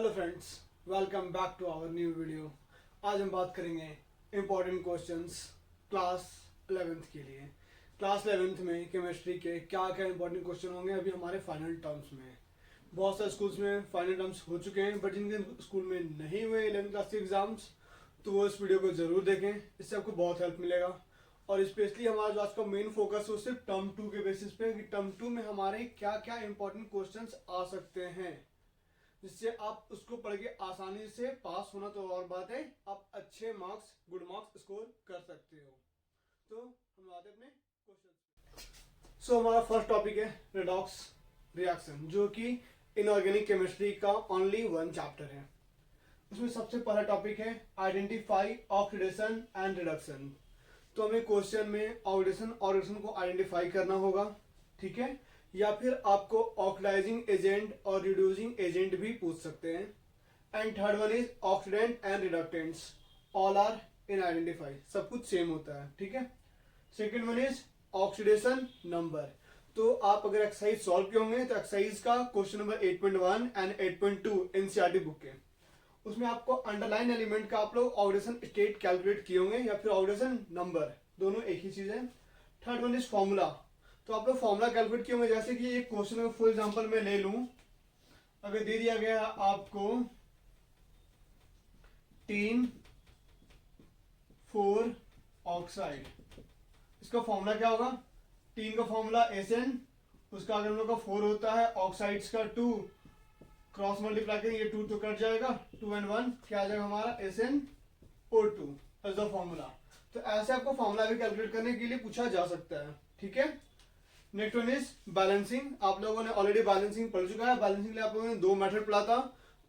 Hello friends, welcome back to our new video. आज हम बात करेंगे इम्पोर्टेंट क्वेश्चंस क्लास 11th के लिए। क्लास 11th में केमिस्ट्री के क्या क्या इंपॉर्टेंट क्वेश्चन होंगे अभी हमारे फाइनल टर्म्स में। बहुत सारे स्कूल्स में फाइनल टर्म्स हो चुके हैं, बट जिनके स्कूल में नहीं हुए 11th क्लास के एग्जाम्स, तो वो इस वीडियो को जरूर देखें, इससे आपको बहुत हेल्प मिलेगा। और स्पेशली हमारा जो आज का मेन फोकस है वो सिर्फ टर्म 2 के बेसिस पे कि टर्म 2 में हमारे क्या क्या इंपॉर्टेंट क्वेश्चंस आ सकते हैं, जिससे आप उसको पढ़ के आसानी से पास होना तो और बात है, आप अच्छे मार्क्स गुड मार्क्स स्कोर कर सकते हो। तो हम आते अपने क्वेश्चन। सो हमारा फर्स्ट टॉपिक है रेडॉक्स रिएक्शन, जो कि इनऑर्गेनिक केमिस्ट्री का ओनली वन चैप्टर है। उसमें सबसे पहला टॉपिक है आइडेंटिफाई ऑक्सीडेशन एंड रिडक्शन। तो हमें क्वेश्चन में ऑक्सीडेशन और रिडक्शन को आइडेंटिफाई करना होगा, ठीक है, या फिर आपको ऑक्सीडाइजिंग एजेंट और रिड्यूसिंग एजेंट भी पूछ सकते हैं। And third one is oxidant and reductants, all are in identify, सब कुछ सेम होता है, ठीक है। Second one is oxidation number. तो आप अगर एक्सरसाइज सॉल्व किए होंगे तो एक्सरसाइज का question number 8.1 and 8.2 NCERT book के, उसमें आपको अंडरलाइन एलिमेंट का आप लोग ऑक्सीडेशन स्टेट कैलकुलेट किए होंगे या फिर ऑक्सीडेशन नंबर, दोनों एक ही चीज है। Third one is formula. तो आप लोग फॉर्मूला कैलकुलेट किए होंगे, जैसे कि एक क्वेश्चन में फॉर एग्जांपल मैं ले लूं, अगर दे दिया गया आपको टीन 4 ऑक्साइड, इसका फॉर्मूला क्या होगा? टीन का फॉर्मूला SN, उसका अगर हम लोग का 4 होता है, ऑक्साइड्स का 2, क्रॉस मल्टीप्लाई करेंगे ये 2 तो कट जाएगा, 2 and 1 क्या आ जाएगा हमारा SnO2 एज द फॉर्मूला। तो ऐसे आपको फॉर्मूला भी कैलकुलेट करने के लिए पूछा जा सकता है, ठीक है। Next one is balancing. आप लोगों ने ऑलरेडी बैलेंसिंग पढ़ चुका है। बैलेंसिंग के लिए आप लोगों ने दो मेथड पढ़ा था,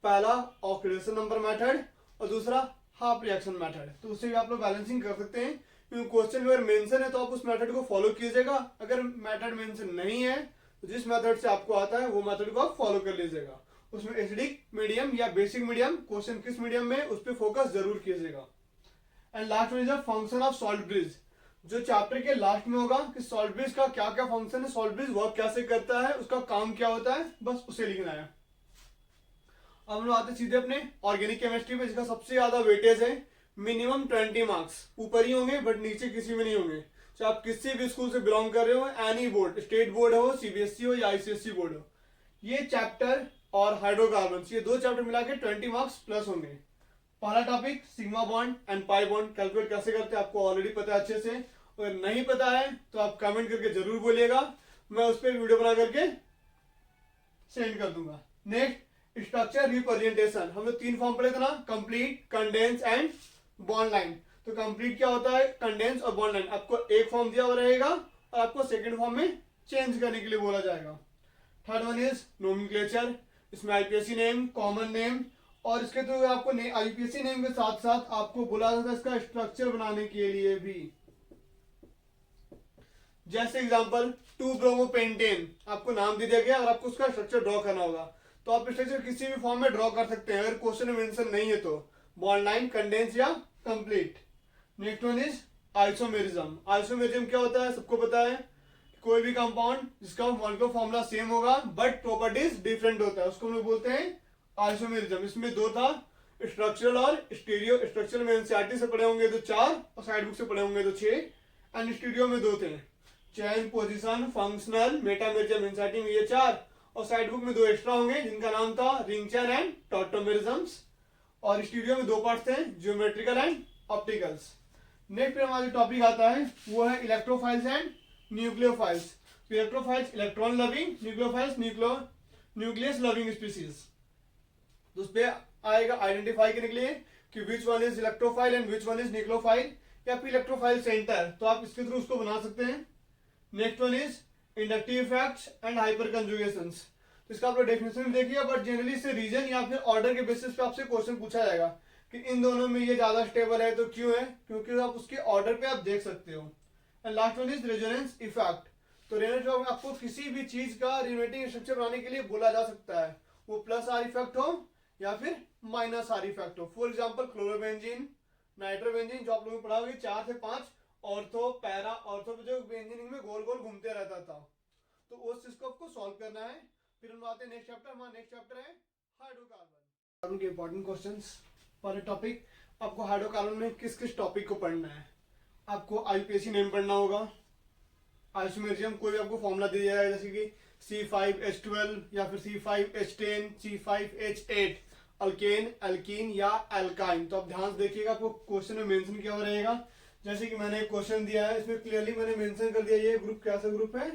पहला ऑक्सीडेशन नंबर मेथड और दूसरा हाफ रिएक्शन मेथड। तो उससे भी आप लोग बैलेंसिंग कर सकते हैं, क्योंकि क्वेश्चन में अगर मेंशन है तो आप उस मेथड को फॉलो कीजिएगा। अगर मेथड मेंशन नहीं है तो जिस मेथड से आपको आता है वो मेथड को आप फॉलो कर लीजिएगा। उसमें एसिडिक मीडियम या बेसिक मीडियम, क्वेश्चन किस मीडियम में, उस पर फोकस जरूर कीजिएगा। And last one is the function of salt bridge, जो चैप्टर के लास्ट में होगा कि सॉल्ट ब्रिज का क्या क्या फंक्शन है, सॉल्ट ब्रिज वर्क कैसे करता है, उसका काम क्या होता है, बस उसे लिखना है। अब हम लोग आते सीधे अपने ऑर्गेनिक केमिस्ट्री में, जिसका सबसे ज्यादा वेटेज है। मिनिमम 20 मार्क्स ऊपर ही होंगे, बट नीचे किसी में नहीं होंगे। चाहे आप किसी भी स्कूल से बिलोंग कर रहे हो, एनी बोर्ड, स्टेट बोर्ड हो, CBSE हो या ICSE बोर्ड हो, ये चैप्टर और हाइड्रोकार्बन, ये दो चैप्टर मिला के 20 मार्क्स प्लस होंगे। पहला topic sigma bond and pi bond calculate कैसे करते हैं आपको ऑलरेडी पता है अच्छे से। अगर नहीं पता है तो आप कमेंट करके जरूर बोलिएगा, मैं उस पर वीडियो बना करके सेंड कर दूंगा। नेक्स्ट स्ट्रक्चर रिप्रेजेंटेशन, हम लोग 3 फॉर्म पढ़े थे ना, complete, condense and bond line. तो कंप्लीट क्या होता है, कंडेंस और बॉन्ड लाइन, आपको एक फॉर्म दिया हुआ रहेगा और आपको सेकेंड फॉर्म में चेंज करने के लिए बोला जाएगा। थर्ड वन इज नोमेनक्लेचर, इसमें IPSC नेम, कॉमन नेम, और इसके थ्रू आपको IPSC नेम के साथ साथ आपको बोला जाता है इसका स्ट्रक्चर बनाने के लिए भी। जैसे एग्जांपल 2-ब्रोमोपेंटेन, आपको नाम दे दिया गया और आपको उसका स्ट्रक्चर ड्रॉ करना होगा, तो आप स्ट्रक्चर किसी भी फॉर्म में ड्रॉ कर सकते हैं अगर क्वेश्चन में मेंशन नहीं है तो, बॉन्ड लाइन, कंडेंस या complete. Next one is isomerism. Isomerism क्या होता है, सबको पता है, कोई भी कंपाउंड जिसका मॉलिक्यूलर फॉर्मूला सेम होगा बट प्रॉपर्टीज डिफरेंट होता है, उसको हम लोग बोलते हैं आइसोमेरिज्म। इसमें दो था, स्ट्रक्चरल और स्टीरियो। स्ट्रक्चरल में एनसीईआरटी से पढ़े होंगे तो 4 और साइड बुक से पढ़े होंगे तो 6, एंड स्टीरियो में 2 थे, chain, position, functional, metamerism. NCERT में ये 4 और साइड बुक में 2 एक्स्ट्रा होंगे, जिनका नाम था रिंगचैन एंड टॉटोमेरिज्म्स। और स्टीरियो में 2 पार्ट थे, ज्योमेट्रिकल एंड ऑप्टिकल्स। नेक्स्ट पे हमारा जो टॉपिक आता है वो है electrophiles and nucleophiles. Electrophiles electron loving, nucleophiles nucleus loving species. तो उस पर आएगा आइडेंटिफाई करने के लिए कि which one is electrophile and which one is nucleophile, या फिर इलेक्ट्रोफाइल सेंटर, तो आप इसके थ्रू उसको बना सकते हैं। Next one is inductive effects and hyper conjugations. तो इसका आप लोग डेफिनेशन भी देखिए, बट जनरली इससे रीजन या फिर ऑर्डर के बेसिस पे आपसे क्वेश्चन पूछा जाएगा कि इन दोनों में ये ज्यादा स्टेबल है, तो क्यों है, क्योंकि आप उसके ऑर्डर पे आप देख सकते हो। And last one is resonance effect. तो रेजोनेंस में आपको किसी भी चीज का रिलेटिव स्ट्रक्चर बनाने के लिए बोला जा सकता है, वो प्लस आर इफेक्ट हो या फिर माइनस आर इफेक्ट हो। फॉर एग्जांपल क्लोरोबेंजीन, नाइट्रोबेंजीन, जो आप लोगों को पढ़ाओगे 4 से 5 ऑर्थो, पैरा ऑर्थो, जो बेंजीनिंग में गोल गोल घूमते रहता था, तो उस चीज को आपको सॉल्व करना है। फिर हम आते हैं नेक्स्ट चैप्टर, हमारा नेक्स्ट चैप्टर है हाइड्रोकार्बन। कार्बन के इंपॉर्टेंट क्वेश्चंस पर टॉपिक। आपको हाइड्रोकार्बन में किस किस टॉपिक को पढ़ना है। आपको आईपीएसी नेम पढ़ना होगा, आइसोमेरिज्म कोई भी आपको फॉर्मूला दिया जाएगा जैसे कि C5H12 या फिर C5H10 C5H8 अल्केन एल्कीन या एल्काइन। तो आप ध्यान से देखिएगा, आपको क्वेश्चन में मेंशन किया हुआ रहेगा। जैसे कि मैंने एक क्वेश्चन दिया है, इसमें क्लियरली मैंने मेंशन कर दिया ये ग्रुप कैसा ग्रुप है,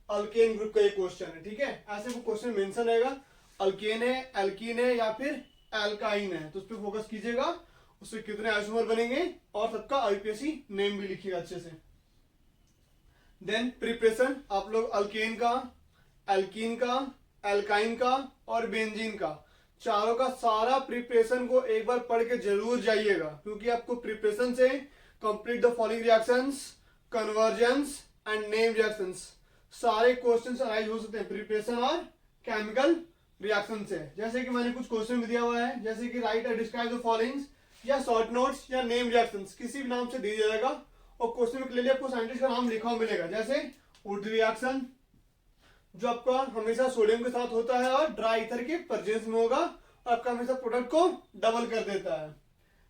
अल्केन ग्रुप का ये क्वेश्चन है। ठीक है, ऐसे वो क्वेश्चन मेंशन रहेगा, अल्केन है, एल्कीन है या फिर एल्काइन है, तो उस पर फोकस कीजिएगा। उससे कितने आइसोमर बनेंगे और सबका आईपीएसी नेम भी लिखिएगा अच्छे से। देन प्रिपरेशन, आप लोग अल्केन का, एल्कीन का, एल्काइन का और बेंजीन का चारों का सारा प्रिपरेशन को एक बार पढ़ के जरूर जाइएगा, क्योंकि आपको प्रिपरेशन से complete the following reactions, convergence and name reactions सारे क्वेश्चंस अराइज हो सकते हैं प्रिपरेशन और केमिकल रिएक्शन से। जैसे कि मैंने कुछ क्वेश्चन भी दिया हुआ है, जैसे कि राइट और डिस्क्राइब द फॉलोइंग या शॉर्ट नोट्स या नेम रिएक्शंस किसी भी नाम से दिया जाएगा और क्वेश्चन में क्लियरली आपको साइंटिस्ट का नाम लिखा हुआ मिलेगा। जैसे वुड रिएक्शन जो आपका हमेशा सोडियम के साथ होता है और ड्राई ईथर के प्रेजेंस में होगा, आपका हमेशा प्रोडक्ट को डबल कर देता है।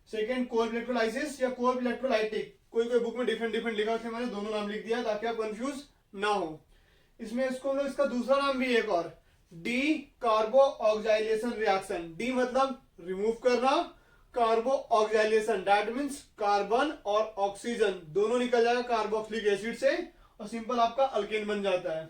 सेकेंड कोल्ड इलेक्ट्रोलाइसिस या कोल्ड इलेक्ट्रोलाइटिक, कोई कोई बुक में डिफरेंट डिफरेंट लिखा है, मैंने दोनों नाम लिख दिया ताकि आप कंफ्यूज ना हो। इसमें इसको हम लोग इसका दूसरा नाम भी एक और डी कार्बो ऑक्साइलेशन रिएक्शन। डी मतलब रिमूव करना, कार्बो ऑक्साइलेशन दैट मीन्स कार्बन और ऑक्सीजन दोनों निकल जाएगा कार्बोक्सिलिक एसिड से और सिंपल आपका अल्केन बन जाता है।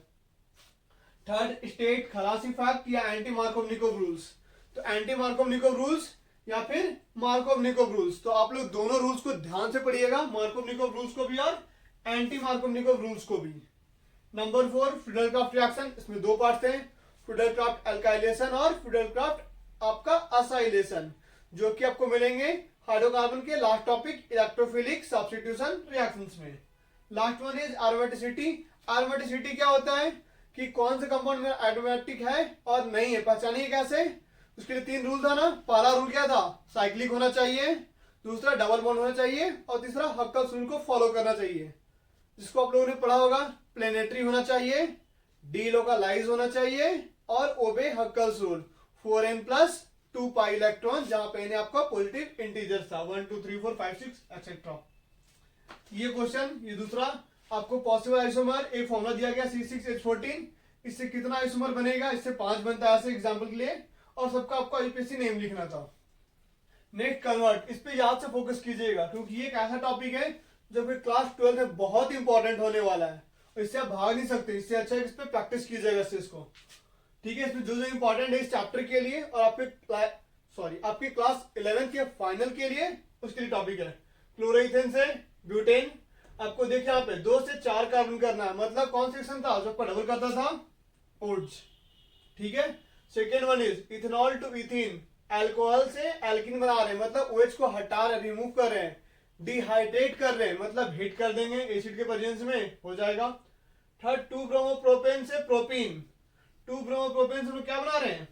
थर्ड स्टेट खलास इफेक्ट या एंटी मार्कोव-निकोव रूल्स। तो एंटी मार्कोव-निकोव रूल्स या फिर मार्कोव-निकोव रूल्स, तो आप लोग दोनों रूल्स को ध्यान से पढ़िएगा, मार्कोव-निकोव रूल्स को भी और एंटी मार्कोव-निकोव रूल्स को भी। नंबर 4 फ्रीडल-क्राफ्ट रिएक्शन, इसमें दो पार्ट्स हैं, फ्रीडल-क्राफ्ट एल्काइलेशन और फ्रीडल-क्राफ्ट आपका असाइलेशन, जो कि आपको मिलेंगे हाइड्रोकार्बन के last topic electrophilic substitution reactions में। Last one is aromaticity. Aromaticity क्या होता है कि कौन से कंपाउंड में एरोमेटिक है और नहीं है, पहचानिए कैसे। उसके लिए 3 रूल था ना। पहला रूल क्या था, साइक्लिक होना चाहिए, दूसरा डबल बॉन्ड होना चाहिए और तीसरा हक्कल्स रूल को फॉलो करना चाहिए, जिसको आप लोगों ने पढ़ा होगा। प्लेनेटरी होना चाहिए, डी लोकलाइज होना चाहिए और ओबे Huckel's rule. 4n+2 pi electron, जहां पे आपका पॉजिटिव इंटीजर था 1 2 3 4 5 6 एक्सेट्रा। ये क्वेश्चन, ये दूसरा आपको पॉसिबल आइसोमर एक फॉर्मूला दिया गया C6H14, इससे कितना आइसोमर बनेगा, इससे 5 बनता है ऐसे एग्जांपल के लिए, और सबका आपको आईपीएसी नेम लिखना था। नेक्स्ट कन्वर्ट, इस पे याद से फोकस कीजिएगा, क्योंकि ये एक ऐसा टॉपिक है जो फिर क्लास 12 में बहुत इंपॉर्टेंट होने वाला है और इससे आप भाग नहीं सकते। इससे अच्छा है इस पे प्रैक्टिस कीजिएगा इसको। ठीक है, इसमें जो जो इंपॉर्टेंट है इस चैप्टर के लिए और आपके क्लास 11 के फाइनल के लिए, उसके लिए टॉपिक है। क्लोरोइथेन से ब्यूटेन, आपको देखिए यहाँ पे 2 से 4 कार्बन करना है, मतलब कौन सेक्शन था जो आपका डबल करता था, ओड्स। ठीक है, second one is ethanol to ethene, alcohol से एल्किन बना रहे हैं, मतलब OH को हटा रहे, रिमूव कर रहे हैं। डिहाइड्रेट कर रहे हैं, मतलब हीट कर देंगे एसिड के प्रेजेंस में, हो जाएगा। थर्ड 2 ब्रोमोप्रोपेन से प्रोपीन, 2 ब्रोमोप्रोपेन से हम क्या बना रहे हैं,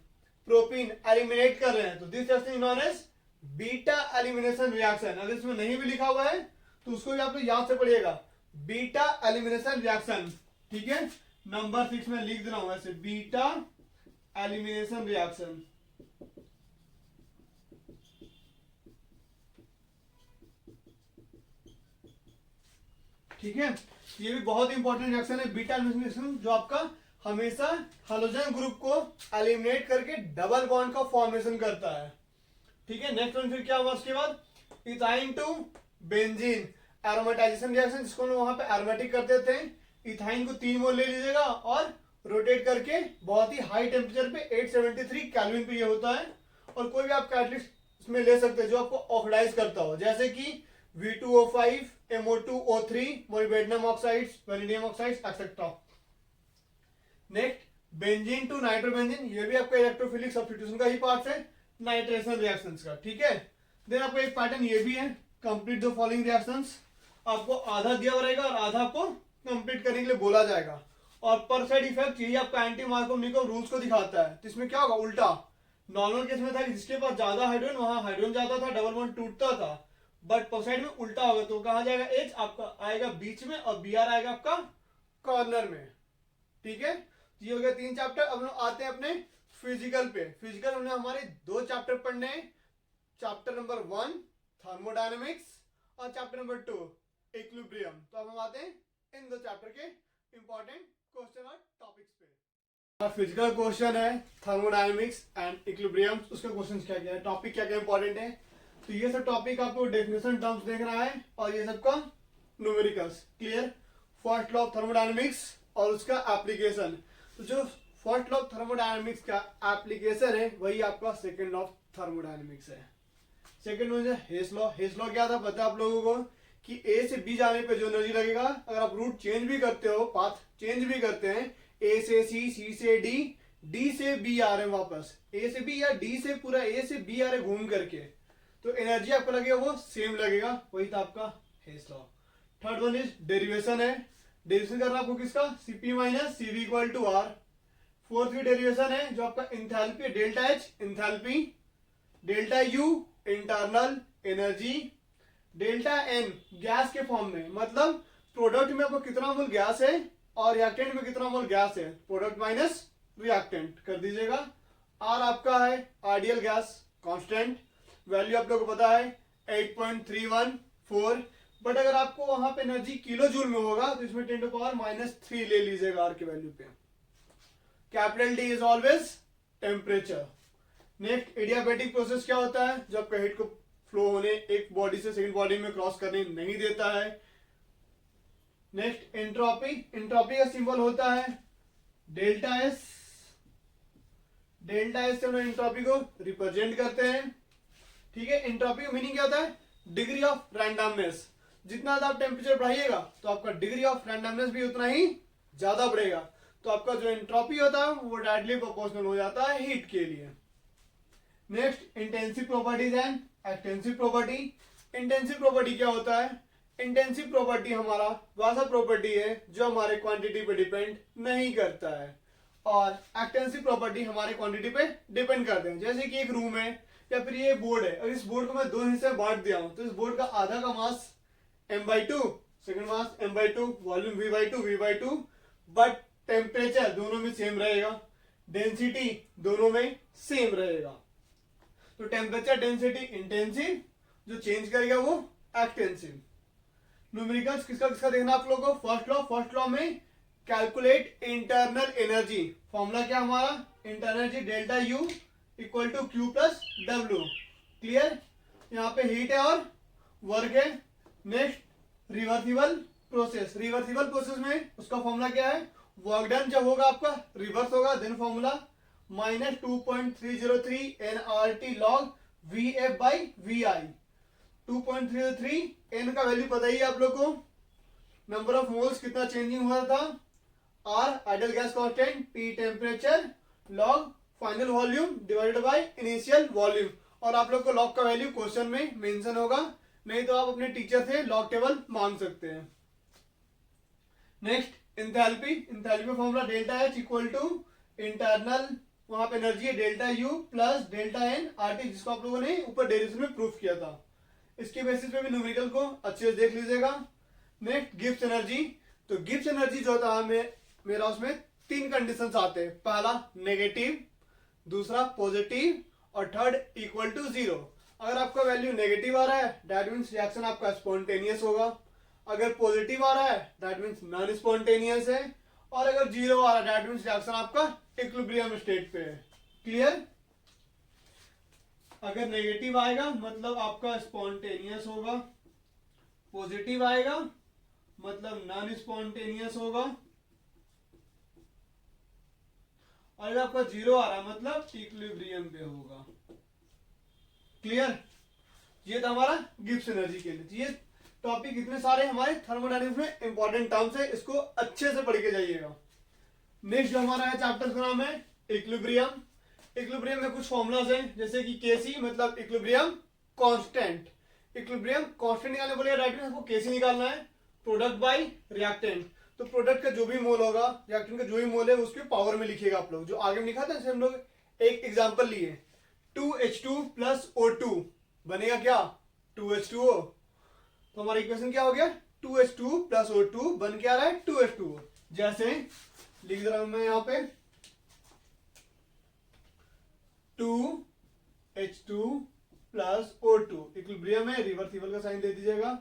प्रोपीन एलिमिनेट कर रहे हैं, तो this is known as beta elimination reaction. अगर इसमें नहीं भी लिखा हुआ है तो उसको भी आप लोग याद से पढ़िएगा, बीटा एलिमिनेशन रिएक्शन। ठीक है, नंबर 6 में लिख दे रहा हूं ऐसे, बीटा एलिमिनेशन रिएक्शन। ठीक है, ये भी बहुत इंपॉर्टेंट रिएक्शन है बीटा एलिमिनेशन रिएक्शन, जो आपका हमेशा हाइड्रोजन ग्रुप को एलिमिनेट करके डबल बॉन्ड का फॉर्मेशन करता है। ठीक है, नेक्स्ट वन फिर क्या हुआ उसके बाद, ethyne to benzene aromatization reaction, जिसको हम वहां पे एरोमेटिक कर देते हैं। इथाइन को 3 मोल ले लीजिएगा और रोटेट करके बहुत ही हाई टेम्परेचर पे 873 केल्विन पे ये होता है, और कोई भी आप कैटलिस्ट इसमें ले सकते हैं जो आपको ऑक्सीडाइज करता हो, जैसे कि V2O5, MO2O3, molybdenum oxides, vanadium oxides etcetera. Next benzene to nitrobenzene, ये भी आपका इलेक्ट्रोफिलिक सब्स्टिट्यूशन का ही पार्ट है, नाइट्रेशन रिएक्शंस का। ठीक है, देन आपको एक पैटर्न ये भी है, कंप्लीट द फॉलोइंग रिएक्शंस। आपको आधा दिया हुआ रहेगा और आधा आपको कंप्लीट करने के लिए बोला जाएगा, और पर साइड इफेक्ट यही आपका एंटी मार्कोव-निकोव रूल्स को दिखाता है। तो इसमें क्या होगा, उल्टा नॉर्मल केस में था कि जिसके पास ज्यादा हाइड्रोजन वहां हाइड्रोजन ज्यादा था, डबल बॉन्ड टूटता था, बट पर साइड में उल्टा होगा, तो कहा जाएगा H आपका आएगा बीच में और Br आएगा आपका कॉर्नर में। ठीक है, ये हो गया 3 चैप्टर। अब लोग आते हैं अपने फिजिकल पे, फिजिकल में हमारे 2 चैप्टर पढ़ने हैं, चैप्टर नंबर 1 थर्मोडायनेमिक्स और चैप्टर नंबर 2 इक्विलिब्रियम। तो अब हम आते हैं इन 2 चैप्टर के इंपॉर्टेंट क्वेश्चन और टॉपिक्स पे। फिजिकल क्वेश्चन है थर्मोडायनेमिक्स एंड इक्विलिब्रियम, उसका क्वेश्चन क्या क्या है, टॉपिक क्या क्या इंपॉर्टेंट है। तो ये सब टॉपिक आपको डेफिनेशन टर्म्स देखना है और ये सबका numericals. Clear? First law of thermodynamics और उसका एप्लीकेशन। तो जो फर्स्ट लॉ ऑफ थर्मोडायनेमिक्स का एप्लीकेशन है वही आपका सेकंड लॉ ऑफ थर्मोडायनेमिक्स है। सेकंड वन है हेस लॉ। हेस लॉ क्या था पता है आप लोगों को कि ए से बी जाने पे जो एनर्जी लगेगा, अगर आप रूट चेंज भी करते हो, पाथ चेंज भी करते हैं, ए से सी, सी से डी, डी से बी आ रहे हैं वापस, ए से बी या डी से पूरा ए से बी आ रहे घूम करके, तो एनर्जी आपको लगेगा वो सेम लगेगा, वही था आपका Hess law. Third one is derivation है। डेरिवेशन करना आपको किसका, CP minus CV equal to R. Fourth भी डेरिवेशन है जो आपका enthalpy, delta H enthalpy, delta U internal energy, delta N gas के फॉर्म में, मतलब प्रोडक्ट में आपको कितना मोल गैस है और रिएक्टेंट में कितना मोल गैस है, प्रोडक्ट माइनस रिएक्टेंट कर दीजिएगा। आर आपका है आइडियल गैस कांस्टेंट, वैल्यू आप लोगों को पता है 8.314, बट अगर आपको वहां पे एनर्जी किलो जूल में होगा तो इसमें 10⁻³ ले लीजिएगा आर की वैल्यू पे। Capital D is always temperature. Next adiabatic process क्या होता है, जो आपका हीट को फ्लो होने एक बॉडी से सेकंड बॉडी में क्रॉस करने नहीं देता है। नेक्स्ट एंट्रोपी, एंट्रोपी का सिंबल होता है डेल्टा एस। डेल्टा एस से हम एंट्रोपी को रिप्रेजेंट करते हैं। ठीक है, एंट्रोपी का मीनिंग क्या होता है, डिग्री ऑफ रैंडमनेस। जितना ज्यादा आप टेम्परेचर बढ़ाइएगा तो आपका डिग्री ऑफ रैंडमनेस भी उतना ही ज्यादा बढ़ेगा, तो आपका जो एंट्रोपी होता है वो डायरेक्टली प्रोपोर्शनल हो जाता है हीट के लिए। Next intensive properties and extensive property. Intensive property क्या होता है, इंटेंसिव प्रॉपर्टी हमारा वैसा प्रॉपर्टी है जो हमारे क्वांटिटी पे डिपेंड नहीं करता है, और एक्सटेंसिव प्रॉपर्टी हमारे क्वांटिटी पे डिपेंड करते हैं। जैसे कि एक रूम है या फिर ये बोर्ड है, अगर इस बोर्ड को मैं 2 हिस्से में बांट दिया हूं तो इस बोर्ड का आधा का मास m/2, second mass m/2, volume v/2, but temperature दोनों में सेम रहेगा, डेंसिटी दोनों में सेम रहेगा। तो टेम्परेचर, डेंसिटी, इंटेंसिव, जो चेंज करेगा वो एक्सटेंसिव। न्यूमेरिकल्स किसका किसका देखना आप लोगों को, फर्स्ट लॉ में कैलकुलेट इंटरनल एनर्जी। फॉर्मूला क्या हमारा, internal energy delta U equal to Q plus W. Clear? यहाँ पे हीट है और वर्क है। Next reversible process. Reversible process में उसका फॉर्मूला क्या है, वर्क डन जब होगा आपका रिवर्स होगा, then formula -2.303 nRT log VF by VI। 2.303 n का वैल्यू पता ही है आप लोग को, नंबर ऑफ मोल्स कितना चेंजिंग हुआ था, R ideal gas constant, T temperature, log final volume divided by initial volume. और आप लोग को लॉग का वैल्यू क्वेश्चन में मेंशन होगा, नहीं तो आप अपने टीचर से लॉग टेबल मांग सकते हैं। Next enthalpy. इंथैल्पी का formula delta H equal to internal, वहां पे एनर्जी है delta U plus delta N RT, जिसको आप लोगों ने ऊपर डेरिवेशन में प्रूफ किया था। इसके बेसिस पे भी न्यूमेरिकल को अच्छे से देख लीजिएगा। Next Gibbs energy. तो गिब्स एनर्जी जो था मेरा उसमें 3 कंडीशंस आते हैं, पहला नेगेटिव, दूसरा पॉजिटिव और थर्ड इक्वल टू 0। अगर आपका वैल्यू नेगेटिव आ रहा है दैट मीन्स रिएक्शन आपका स्पॉन्टेनियस होगा, अगर पॉजिटिव आ रहा है दैट मीन्स नॉन स्पॉन्टेनियस है, और अगर 0 आ रहा है दैट मीन्स रिएक्शन आपका इक्विलिब्रियम स्टेट पे है। क्लियर? अगर नेगेटिव आएगा मतलब आपका स्पॉन्टेनियस होगा, पॉजिटिव आएगा मतलब नॉन स्पॉन्टेनियस होगा, और अगर आपका 0 आ रहा है मतलब इक्विलिब्रियम पे होगा। क्लियर? ये था हमारा गिब्स एनर्जी के लिए। ये टॉपिक इतने सारे हमारे थर्मोडायनेमिक्स में इंपॉर्टेंट टर्म्स है, इसको अच्छे से पढ़ के जाइएगा। नेक्स्ट जो हमारा है चैप्टर का नाम है इक्विलिब्रियम। इक्विलिब्रियम में कुछ फॉर्मूलाज हैं, जैसे कि केसी मतलब इक्विलिब्रियम कांस्टेंट। इक्विलिब्रियम कांस्टेंट निकालने बोले राइट में आपको केसी निकालना है, प्रोडक्ट बाय रिएक्टेंट। तो प्रोडक्ट का जो भी मोल होगा, रिएक्टेंट का जो भी मोल है उसके पावर में लिखिएगा आप लोग, जो आगे में लिखा था। जैसे हम लोग एक एग्जांपल लिए 2H2 प्लस O2 बनेगा क्या, 2H2O। तो हमारा इक्वेशन क्या हो गया, 2H2 प्लस O2 बन के आ रहा है 2H2O। जैसे लिख रहा हूं मैं यहाँ पे 2H2 प्लस O2 इक्विलिब्रियम है, रिवर्सिबल का साइन दे दीजिएगा,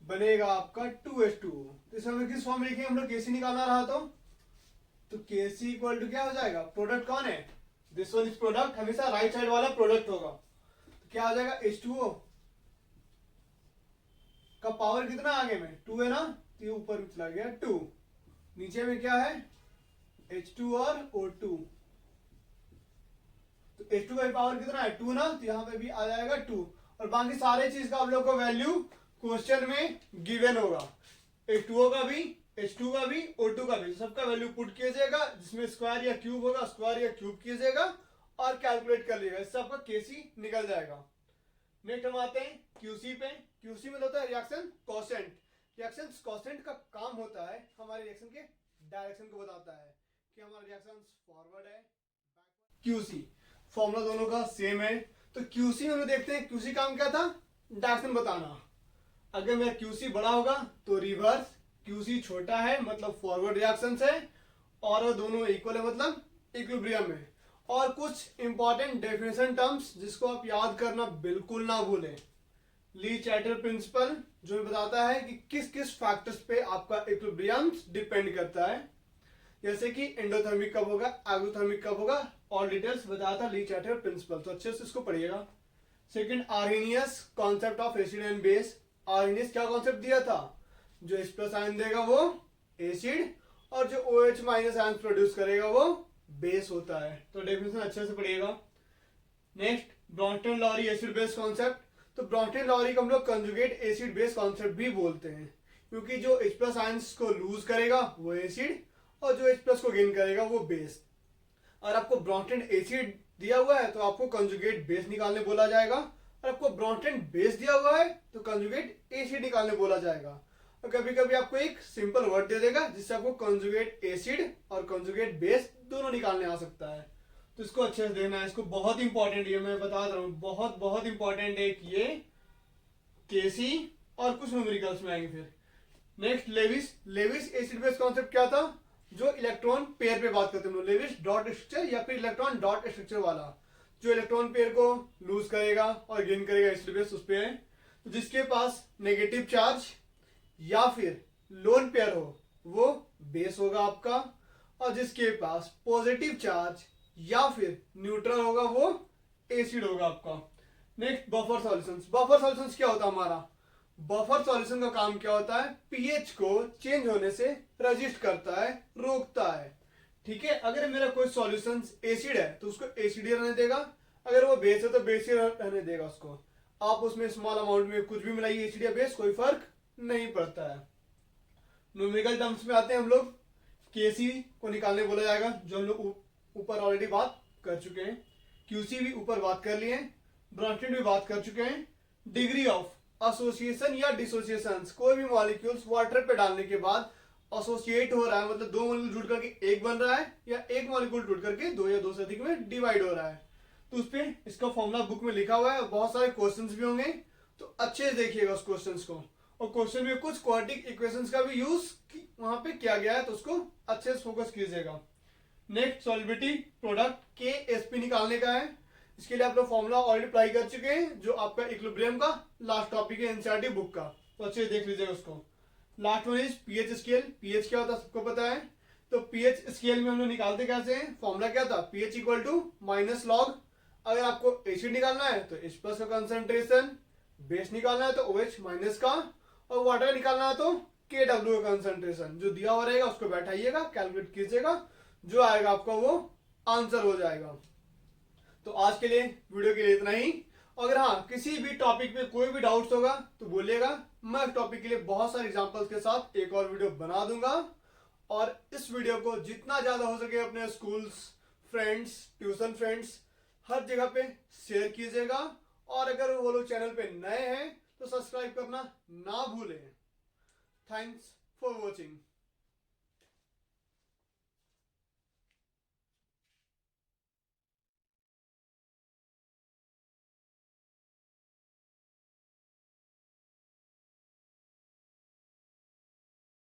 बनेगा आपका 2H2। तो इसे हमें किस फॉर्म में लिखेंगे हम लोग, केसी निकालना रहा तो केसी इक्वल टू क्या हो जाएगा, प्रोडक्ट कौन है, दिस वन इज प्रोडक्ट, हमेशा राइट साइड वाला प्रोडक्ट होगा। तो क्या आ जाएगा, H2O का पावर कितना आगे में 2 है ना, तो ये ऊपर चला गया 2, नीचे में क्या है H2 और O2। तो H2 का पावर कितना है 2 ना, तो यहाँ पे भी आ जाएगा 2, और बाकी सारे चीज का आप लोग को वैल्यू क्वेश्चन में गिवन होगा, H2O का भी, H2 का भी, O2 का भी, सबका वैल्यू पुट कीजिएगा, जिसमें स्क्वायर या क्यूब होगा स्क्वायर या क्यूब कीजिएगा और कैलकुलेट कर लीजिएगा, इससे आपका केसी निकल जाएगा। नेक्स्ट हम आते हैं क्यूसी पे। क्यूसी मतलब होता है रिएक्शन कोसेंट। रिएक्शन कोसेंट का काम होता है हमारे रिएक्शन के डायरेक्शन को बताता है कि हमारा रिएक्शन फॉरवर्ड है क्यूसी, फॉर्मूला दोनों का सेम है। तो क्यूसी में देखते हैं क्यूसी काम क्या था, डायरेक्शन बताना। अगर मेरा क्यूसी बड़ा होगा तो रिवर्स, क्यूसी छोटा है मतलब फॉरवर्ड रिएक्शन है, और दोनों इक्वल है मतलब इक्विलिब्रियम है। और कुछ इंपॉर्टेंट डेफिनेशन टर्म्स जिसको आप याद करना बिल्कुल ना भूलें। ली चैटर प्रिंसिपल जो बताता है कि किस किस फैक्टर्स पे आपका इक्विलिब्रियम डिपेंड करता है, जैसे कि एंडोथर्मिक कब होगा, एक्सोथर्मिक कब होगा, और डिटेल्स बताता ली चैटर प्रिंसिपल, तो अच्छे से इसको पढ़िएगा। Second, Arrhenius concept of acid and base. Arrhenius क्या कॉन्सेप्ट दिया था, जो H प्लस आयन देगा वो एसिड, और जो OH माइनस आयन प्रोड्यूस करेगा वो बेस होता है। तो डेफिनेशन अच्छे से पढ़िएगा। Next, Bronsted Lowry acid base concept. तो ब्रॉन्टन लॉरी को हम लोग कंजुगेट एसिड बेस कॉन्सेप्ट भी बोलते हैं, क्योंकि जो H प्लस आयंस को लूज करेगा वो एसिड, और जो H प्लस को गेन करेगा वो बेस। और आपको ब्रॉन्टन एसिड दिया हुआ है तो आपको कंजुगेट बेस निकालने बोला जाएगा, और आपको ब्रॉन्टन बेस दिया हुआ है तो कंजुगेट एसिड निकालने बोला जाएगा। और कभी कभी आपको एक सिंपल वर्ड दे देगा जिससे आपको कंजुगेट एसिड और कंजुगेट बेस दोनों निकालने आ सकता है। तो इसको अच्छे से देखना है, इसको बहुत इंपॉर्टेंट, ये मैं बता रहा हूँ बहुत बहुत इंपॉर्टेंट है ये केसी, और कुछ न्यूमेरिकल्स में आएंगे फिर। Next, Lewis acid base concept क्या था, जो इलेक्ट्रॉन पेयर पे बात करते हैं, लेविस डॉट स्ट्रक्चर या फिर इलेक्ट्रॉन डॉट स्ट्रक्चर वाला, जो इलेक्ट्रॉन पेयर को लूज करेगा और गेन करेगा एसिड बेस उस पे है। तो जिसके पास नेगेटिव चार्ज या फिर लोन पेयर हो वो बेस होगा आपका, और जिसके पास पॉजिटिव चार्ज या फिर न्यूट्रल होगा वो एसिड होगा आपका। Next, buffer solutions. Buffer solutions क्या होता है हमारा, बफर सॉल्यूशन का काम क्या होता है, पीएच को चेंज होने से रजिस्ट करता है, रोकता है। ठीक है, अगर मेरा कोई सॉल्यूशन एसिड है तो उसको एसिड ही रहने देगा, अगर वो बेस है तो बेस ही रहने देगा उसको। आप उसमें स्मॉल अमाउंट में कुछ भी मिलाइए, एसिड या बेस, कोई फर्क नहीं पड़ता है। न्यूमेरिकल टर्म्स में आते हैं हम लोग, केसी को निकालने बोला जाएगा, जो हम लोग ऊपर ऑलरेडी बात कर चुके हैं। क्यूसी भी ऊपर बात कर लिए हैं, ब्रॉन्टन भी बात कर चुके हैं। डिग्री ऑफ एसोसिएशन या डिसोसिएशन, कोई भी मॉलिक्यूल्स वाटर पे डालने के बाद एसोसिएट हो रहा है, मतलब दो मॉलिक्यूल जुड़ करके एक बन रहा है, या एक मॉलिक्यूल जुड़ करके दो या दो से अधिक में डिवाइड हो रहा है, तो उस पर इसका फॉर्मूला बुक में लिखा हुआ है, बहुत सारे क्वेश्चंस भी होंगे, तो अच्छे से देखिएगा उस क्वेश्चंस को। और क्वेश्चन में कुछ क्वाड्रेटिक इक्वेशंस का भी यूज वहां पे किया गया है, तो उसको अच्छे से फोकस कीजिएगा। नेक्स्ट, सॉल्युबिलिटी प्रोडक्ट KSP निकालने का है। इसके लिए आप लोग फॉर्मूला ऑलरेडी अप्लाई कर चुके हैं, जो आपका इक्विलिब्रियम का लास्ट टॉपिक है एनसीईआरटी बुक का, तो अच्छे से देख लीजिएगा उसको। Last one is pH scale. PH क्या होता है सबको पता है, तो पीएच स्केल में हम लोग निकालते कैसे हैं, फॉर्मूला क्या था, pH equal to minus log. अगर आपको एसिड निकालना है तो H प्लस का कंसंट्रेशन, बेस निकालना है तो OH माइनस का, और वाटर निकालना है तो KW का कंसंट्रेशन। जो दिया हुआ रहेगा उसको बैठाइएगा, कैलकुलेट कीजिएगा, जो आएगा आपका वो आंसर हो जाएगा। तो आज के लिए वीडियो के लिए इतना ही। अगर हाँ किसी भी टॉपिक में कोई भी डाउट्स होगा तो बोलिएगा, मैं टॉपिक के लिए बहुत सारे एग्जांपल्स के साथ एक और वीडियो बना दूंगा। और इस वीडियो को जितना ज्यादा हो सके अपने स्कूल्स फ्रेंड्स, ट्यूशन फ्रेंड्स, हर जगह पे शेयर कीजिएगा। और अगर वो लोग चैनल पे नए हैं तो सब्सक्राइब करना ना भूलें। Thanks for watching.